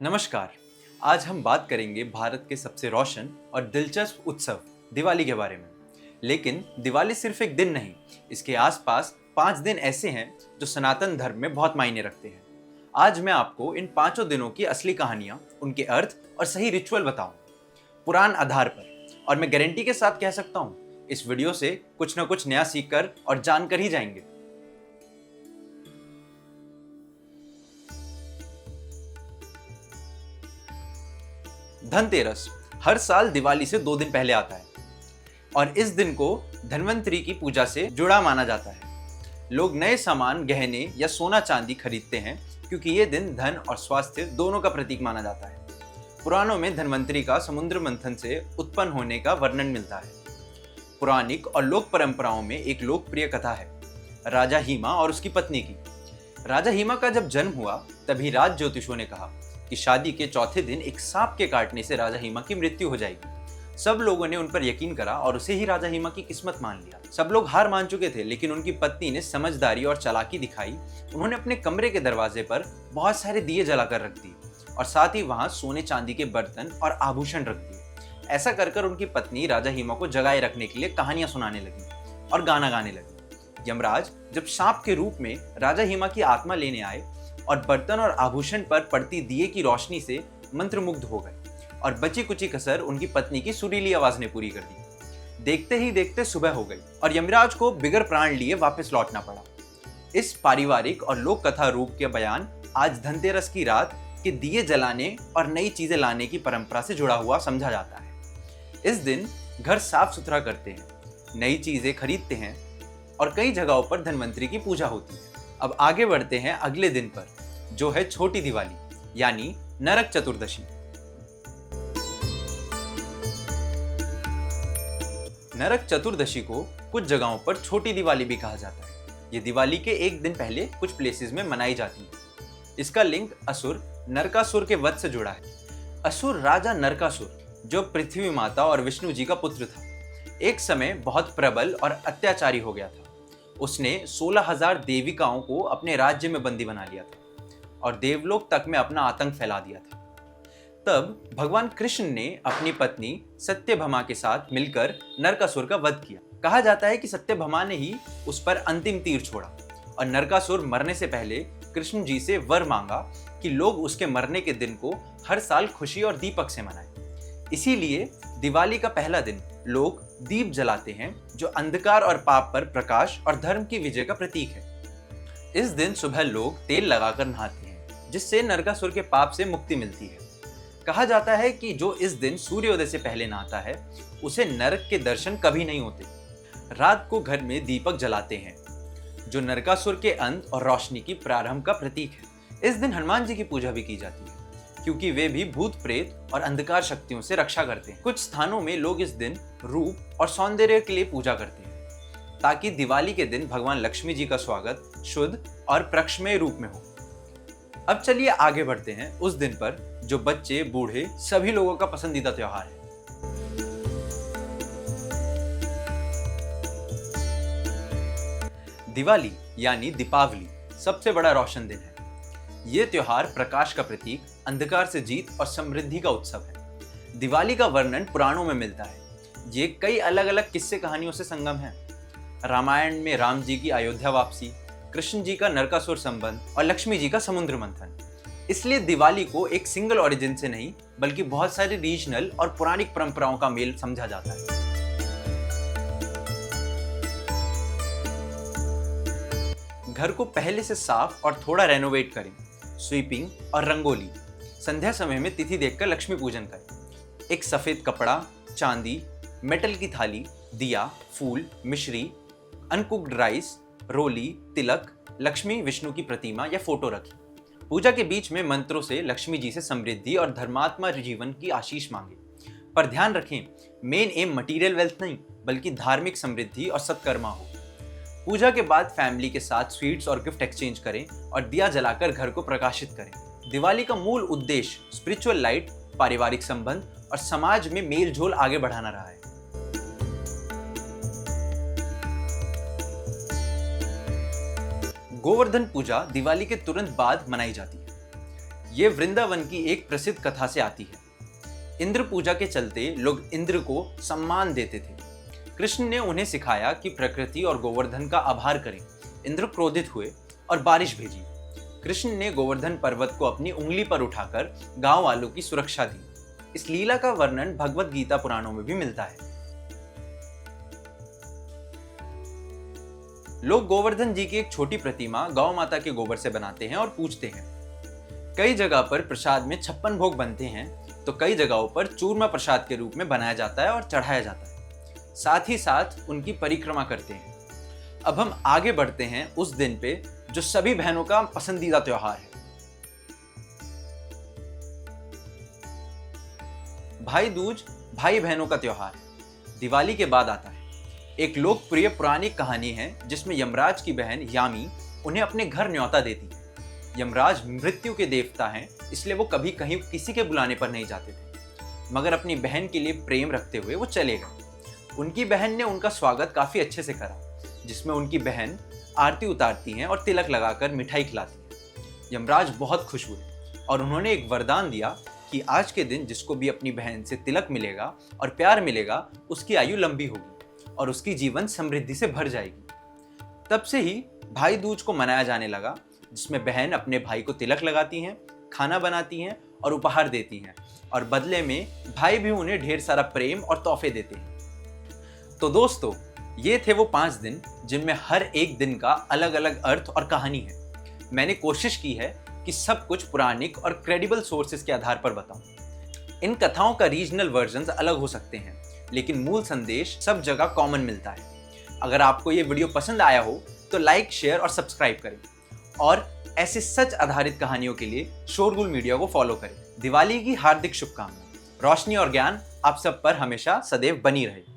नमस्कार। आज हम बात करेंगे भारत के सबसे रोशन और दिलचस्प उत्सव दिवाली के बारे में। लेकिन दिवाली सिर्फ एक दिन नहीं, इसके आसपास 5 दिन ऐसे हैं जो सनातन धर्म में बहुत मायने रखते हैं। आज मैं आपको इन 5 दिनों की असली कहानियां, उनके अर्थ और सही रिचुअल बताऊं, पुराण आधार पर। और मैं गारंटी के साथ कह सकता हूं, इस वीडियो से कुछ न कुछ नया सीखकर और जानकर ही जाएंगे। धनतेरस हर साल दिवाली से 2 दिन पहले आता है और इस दिन को धन्वंतरी की पूजा से जुड़ा माना जाता है। लोग नए सामान, गहने या सोना चांदी खरीदते हैं क्योंकि ये दिन धन और स्वास्थ्य दोनों का प्रतीक माना जाता है। पुराणों में धन्वंतरी का समुद्र मंथन से उत्पन्न होने का वर्णन मिलता है। पौराणिक और लोक परंपराओं में एक लोकप्रिय कथा है राजा हिमा और उसकी पत्नी की। राजा हिमा का जब जन्म हुआ तभी राज ज्योतिषों ने कहा कि शादी के चौथे दिन एक सांप के काटने से राजा हिमा की मृत्यु हो जाएगी। सब लोगों ने उन पर यकीन करा और उसे ही राजा हिमा की किस्मत मान लिया। सब लोग हार मान चुके थे, लेकिन उनकी पत्नी ने समझदारी और चालाकी दिखाई। उन्होंने अपने कमरे के दरवाजे पर बहुत सारे दिए जलाकर रख दिए और साथ ही वहां सोने चांदी के बर्तन और आभूषण रख दिए। ऐसा कर कर उनकी पत्नी राजा हिमा को जगाए रखने के लिए कहानियां सुनाने लगी और गाना गाने लगी। यमराज जब सांप के रूप में राजा हिमा की आत्मा लेने आए और बर्तन और आभूषण पर पड़ती दिए की रोशनी से मंत्रमुग्ध हो गए और बची कुची कसर उनकी पत्नी की सुरीली आवाज ने पूरी कर दी। देखते ही देखते सुबह हो गई और यमराज को बिगर प्राण लिए वापस लौटना पड़ा। इस पारिवारिक और लोक कथा रूप के बयान आज धनतेरस की रात के दिए जलाने और नई चीजें लाने की परंपरा से जुड़ा हुआ समझा जाता है। इस दिन घर साफ सुथरा करते हैं, नई चीजें खरीदते हैं और कई जगहों पर धन्वंतरी की पूजा होती है। अब आगे बढ़ते हैं अगले दिन पर, जो है छोटी दिवाली यानी नरक चतुर्दशी। नरक चतुर्दशी को कुछ जगहों पर छोटी दिवाली भी कहा जाता है। ये दिवाली के एक दिन पहले कुछ प्लेसेस में मनाई जाती है। इसका लिंक असुर नरकासुर के वध से जुड़ा है। असुर राजा नरकासुर, जो पृथ्वी माता और विष्णु जी का पुत्र था, एक समय बहुत प्रबल और अत्याचारी हो गया था। उसने 16,000 देविकाओं को अपने राज्य में बंदी बना लिया था और देवलोक तक में अपना आतंक फैला दिया था। तब भगवान कृष्ण ने अपनी पत्नी सत्यभामा के साथ मिलकर नरकासुर का वध किया। कहा जाता है कि सत्यभामा ने ही उस पर अंतिम तीर छोड़ा और नरकासुर मरने से पहले कृष्ण जी से वर मांगा कि लोग उसके मरने के दिन को हर साल खुशी और दीपक से मनाएं। इसीलिए दिवाली का पहला दिन लोग दीप जलाते हैं, जो अंधकार और पाप पर प्रकाश और धर्म की विजय का प्रतीक है। इस दिन सुबह लोग तेल लगाकर नहाते हैं, जिससे नरकासुर के पाप से मुक्ति मिलती है। कहा जाता है कि जो इस दिन सूर्योदय से पहले नहाता है, उसे नरक के दर्शन कभी नहीं होते। रात को घर में दीपक जलाते हैं, जो नरकासुर के अंत और रोशनी की प्रारंभ का प्रतीक है। इस दिन हनुमान जी की पूजा भी की जाती है, क्योंकि वे भी भूत प्रेत और अंधकार शक्तियों से रक्षा करते हैं। कुछ स्थानों में लोग इस दिन रूप और सौंदर्य के लिए पूजा करते हैं, ताकि दिवाली के दिन भगवान लक्ष्मी जी का स्वागत शुद्ध और प्रक्षमेय रूप में हो। अब चलिए आगे बढ़ते हैं उस दिन पर, जो बच्चे बूढ़े सभी लोगों का पसंदीदा त्योहार है। दिवाली यानी दीपावली सबसे बड़ा रोशन दिन है। ये त्योहार प्रकाश का प्रतीक, अंधकार से जीत और समृद्धि का उत्सव है। दिवाली का वर्णन पुराणों में मिलता है। ये कई अलग अलग किस्से कहानियों से संगम है। रामायण में राम जी की अयोध्या वापसी, कृष्ण जी का नरकासुर संबंध और लक्ष्मी जी का समुद्र मंथन। इसलिए दिवाली को एक सिंगल ओरिजिन से नहीं, बल्कि बहुत सारी रीजनल और पौराणिक परंपराओं का मेल समझा जाता है। घर को पहले से साफ और थोड़ा रेनोवेट करें, स्वीपिंग और रंगोली। संध्या समय में तिथि देखकर लक्ष्मी पूजन करें। एक सफेद कपड़ा, चांदी, मेटल की थाली, दिया, फूल, मिश्री, अनकुक्ड राइस, रोली, तिलक, लक्ष्मी विष्णु की प्रतिमा या फोटो रखें। पूजा के बीच में मंत्रों से लक्ष्मी जी से समृद्धि और धर्मात्मा जीवन की आशीष मांगे। पर ध्यान रखें, मेन एम मटीरियल वेल्थ नहीं, बल्कि धार्मिक समृद्धि और सत्कर्मा हो। पूजा के बाद फैमिली के साथ स्वीट्स और गिफ्ट एक्सचेंज करें और दिया जलाकर घर को प्रकाशित करें। दिवाली का मूल उद्देश्य स्पिरिचुअल लाइट, पारिवारिक संबंध और समाज में मेल जोल आगे बढ़ाना रहा है। गोवर्धन पूजा दिवाली के तुरंत बाद मनाई जाती है। ये वृंदावन की एक प्रसिद्ध कथा से आती है। इंद्र पूजा के चलते लोग इंद्र को सम्मान देते थे। कृष्ण ने उन्हें सिखाया कि प्रकृति और गोवर्धन का आभार करें। इंद्र क्रोधित हुए और बारिश भेजी। कृष्ण ने गोवर्धन पर्वत को अपनी उंगली पर उठाकर गांव वालों की सुरक्षा दी। इस लीला का वर्णन भगवत गीता पुराणों में भी मिलता है। लोग गोवर्धन जी की एक छोटी प्रतिमा गौ माता के गोबर से बनाते हैं और पूजते हैं। कई जगह पर प्रसाद में 56 भोग बनते हैं, तो कई जगहों पर चूरमा प्रसाद के रूप में बनाया जाता है और चढ़ाया जाता है। साथ ही साथ उनकी परिक्रमा करते हैं। अब हम आगे बढ़ते हैं उस दिन पे जो सभी बहनों का पसंदीदा त्योहार है। भाई दूज भाई बहनों का त्योहार है। दिवाली के बाद आता है। एक लोकप्रिय पुरानी कहानी है जिसमें यमराज की बहन यामी उन्हें अपने घर न्योता देती है। यमराज मृत्यु के देवता हैं, इसलिए वो कभी कहीं किसी के बुलाने पर नहीं जाते थे, मगर अपनी बहन के लिए प्रेम रखते हुए वो चले गए। उनकी बहन ने उनका स्वागत काफी अच्छे से करा, जिसमें उनकी बहन आरती उतारती हैं और तिलक लगाकर मिठाई खिलाती हैं। यमराज बहुत खुश हुए और उन्होंने एक वरदान दिया कि आज के दिन जिसको भी अपनी बहन से तिलक मिलेगा और प्यार मिलेगा, उसकी आयु लंबी होगी और उसकी जीवन समृद्धि से भर जाएगी। तब से ही भाई दूज को मनाया जाने लगा, जिसमें बहन अपने भाई को तिलक लगाती हैं, खाना बनाती हैं और उपहार देती हैं, और बदले में भाई भी उन्हें ढेर सारा प्रेम और तोहफे देते हैं। तो दोस्तों, ये थे वो 5 दिन जिनमें हर एक दिन का अलग अलग अर्थ और कहानी है। मैंने कोशिश की है कि सब कुछ पौराणिक और क्रेडिबल सोर्सेज के आधार पर बताऊं। इन कथाओं का रीजनल वर्जन्स अलग हो सकते हैं, लेकिन मूल संदेश सब जगह कॉमन मिलता है। अगर आपको ये वीडियो पसंद आया हो तो लाइक, शेयर और सब्सक्राइब करें, और ऐसे सच आधारित कहानियों के लिए शोरगुल मीडिया को फॉलो करें। दिवाली की हार्दिक शुभकामनाएं। रोशनी और ज्ञान आप सब पर हमेशा सदैव बनी रहे।